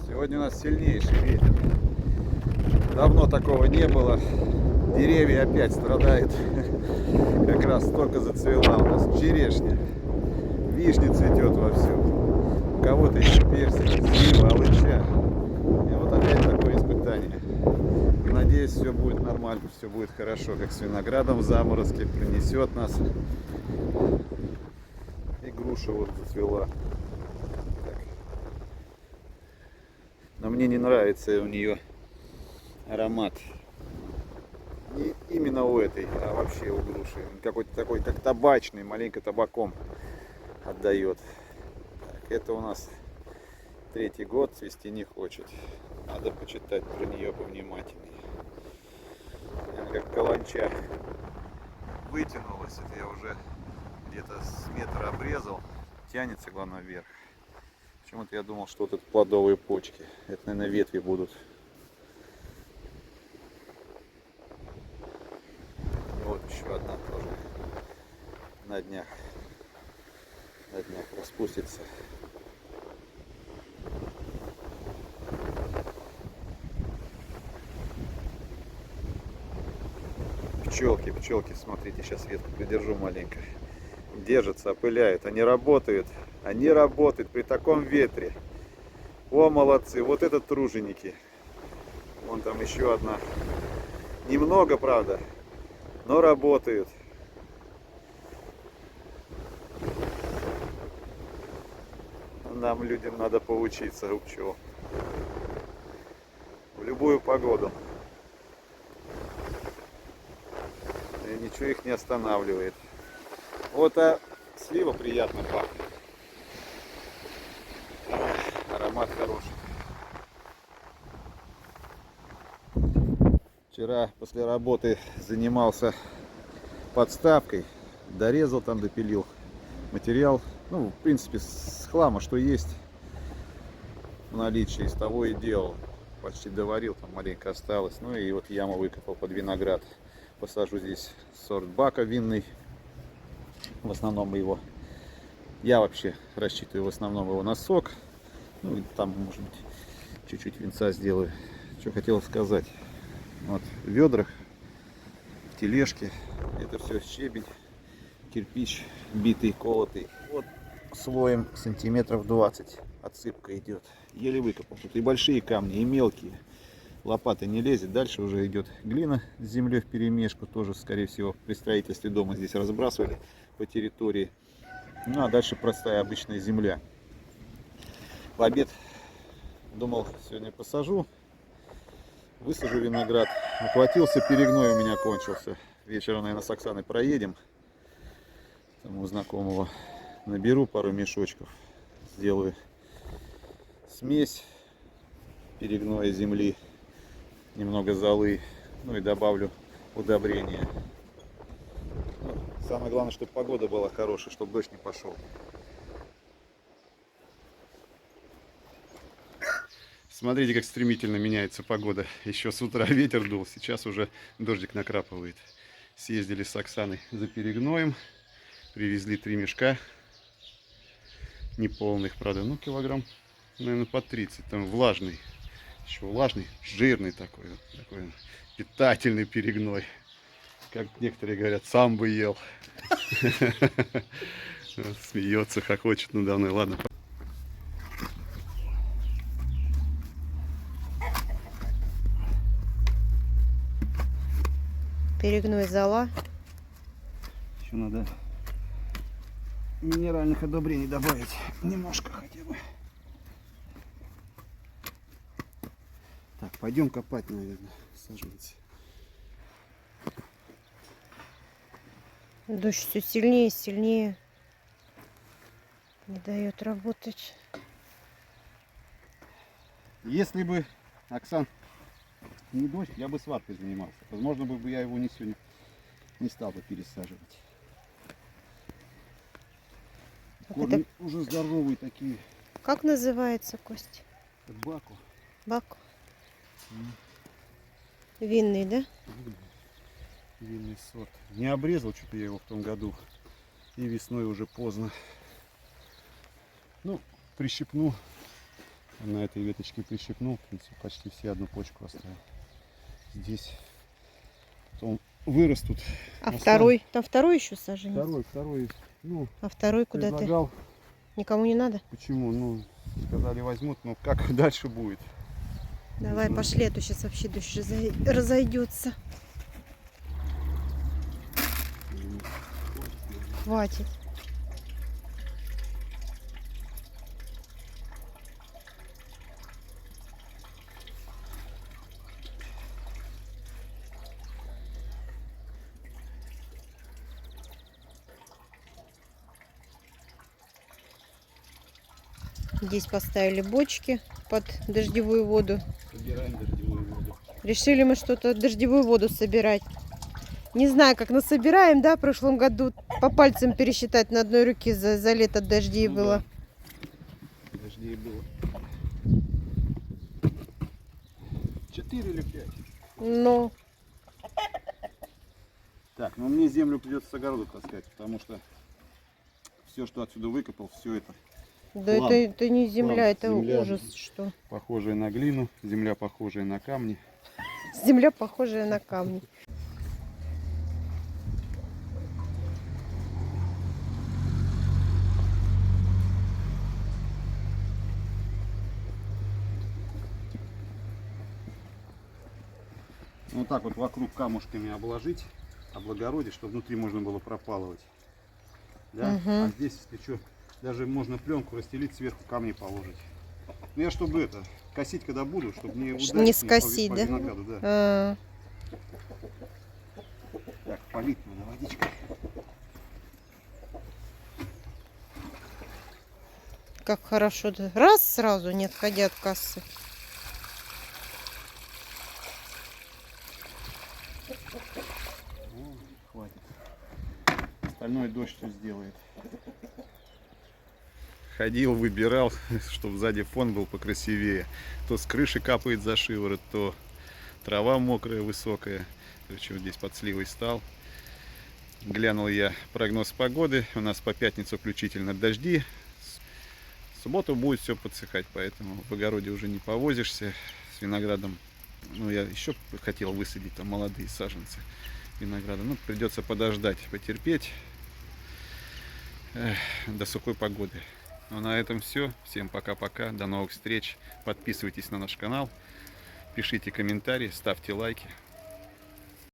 Сегодня у нас сильнейший ветер. Давно такого не было. Деревья опять страдают. Как раз только зацвела у нас черешня. Вишня цветет вовсю. У кого-то еще персик, слива, алыча. И вот опять такое испытание. Надеюсь, все будет нормально, все будет хорошо, как с виноградом в заморозке принесет нас. И груша вот зацвела. Так. Но мне не нравится у нее аромат. Не именно у этой, а вообще у груши. Какой-то такой, как табачный, маленько табаком отдает. Так, это у нас 3-й год, цвести не хочет. Надо почитать про нее повнимательнее. Она как каланча вытянулась. Это я уже где-то с метра обрезал. Тянется, главное, вверх. Почему-то я думал, что вот это плодовые почки. Это, наверное, ветви будут. И вот еще одна тоже на днях распустится. Пчелки, смотрите, сейчас ветку придержу маленько. Держатся, опыляют, они работают при таком ветре. О, молодцы, вот это труженики. Вон там еще одна. Немного, правда, но работают. Нам, людям, надо поучиться у пчел. В любую погоду. И ничего их не останавливает. Вот, а слива приятно пахнет. Аромат хороший. Вчера после работы занимался подставкой. Дорезал там, допилил материал. Ну, в принципе, с хлама, что есть в наличии, из того и делал. Почти доварил, там маленько осталось. Ну и вот яму выкопал под виноград. Посажу здесь сорт бака винный. В основном его, я вообще рассчитываю в основном его на сок. Ну, там, может быть, чуть-чуть винца сделаю. Что хотел сказать. Вот в ведрах, в тележке. Это все щебень, кирпич битый, колотый. Вот слоем сантиметров 20 отсыпка идет. Еле выкопал. Тут и большие камни, и мелкие. Лопата не лезет. Дальше уже идет глина с землей в перемешку. Тоже, скорее всего, при строительстве дома здесь разбрасывали по территории. Ну а дальше простая обычная земля. В обед думал, сегодня посажу, высажу виноград. Ухватился, перегной у меня кончился. Вечером, наверное, с Оксаной проедем. Там у знакомого наберу пару мешочков. Сделаю смесь перегноя земли, немного золы, ну и добавлю удобрения. Самое главное, чтобы погода была хорошая, чтобы дождь не пошел. Смотрите, как стремительно меняется погода. Еще с утра ветер дул, сейчас уже дождик накрапывает. Съездили с Оксаной за перегноем, привезли 3 мешка неполных, правда, ну килограмм, наверное, по 30. Там влажный, еще влажный, жирный такой питательный перегной. Как некоторые говорят, сам бы ел. Смеется, хохочет надо мной. Ладно. Перегной зола. Еще надо минеральных удобрений добавить. Немножко хотя бы. Так, пойдем копать, наверное, саженцы. Дождь все сильнее и сильнее. Не дает работать. Если бы, Оксан, не дождь, я бы сваркой занимался. Возможно, бы я его не стал бы пересаживать. Корни Это... уже здоровые такие. Как называется, Кость? Баку. Баку. Винный, да? Винный сорт. Не обрезал что-то я его в том году. и весной уже поздно. Ну, прищепну. На этой веточке прищепнул, в принципе, почти все одну почку оставил. Здесь потом вырастут. А оставлю. второй? Там второй еще саженец? Второй, ну, А второй куда ты? предлагал. Никому не надо? Почему? Ну, сказали возьмут, но как дальше будет? Давай, знаю. пошли, а то сейчас вообще дождь разойдется. Хватит. Здесь поставили бочки под дождевую воду. Собираем дождевую воду. Решили мы что-то дождевую воду собирать. Не знаю, как насобираем, да, в прошлом году по пальцам пересчитать на одной руке за лето дождей Ну было. Да. Дождей было. 4 или 5. Но Так, ну мне землю придется с огорода таскать, потому что все, что отсюда выкопал, все это да Хлам. это не земля, Хлам. это Земля. ужас, что. похожее на глину, земля похожая на камни. Земля похожая на камни. Вот так вот вокруг камушками обложить, облагородить, чтобы внутри можно было пропалывать. Да? Мгм. А здесь, если что, даже можно пленку расстелить, сверху камни положить. Ну я чтобы это, косить когда буду, чтобы не ударить Не мне скосить, по да? винограду, да. А, Так, полить надо водичкой. как хорошо. Раз сразу, не отходя от кассы. О, хватит. Остальное дождь все сделает. Ходил, выбирал, чтобы сзади фон был покрасивее. То с крыши капает за шиворот, то трава мокрая, высокая. Короче, вот здесь под сливой стал. Глянул я прогноз погоды. У нас по пятницу включительно дожди. В субботу будет все подсыхать, поэтому в огороде уже не повозишься с виноградом. Ну, я еще хотел высадить там молодые саженцы винограда. Ну, придется подождать, потерпеть до сухой погоды. Ну, на этом все. Всем пока-пока. До новых встреч. Подписывайтесь на наш канал. Пишите комментарии, ставьте лайки.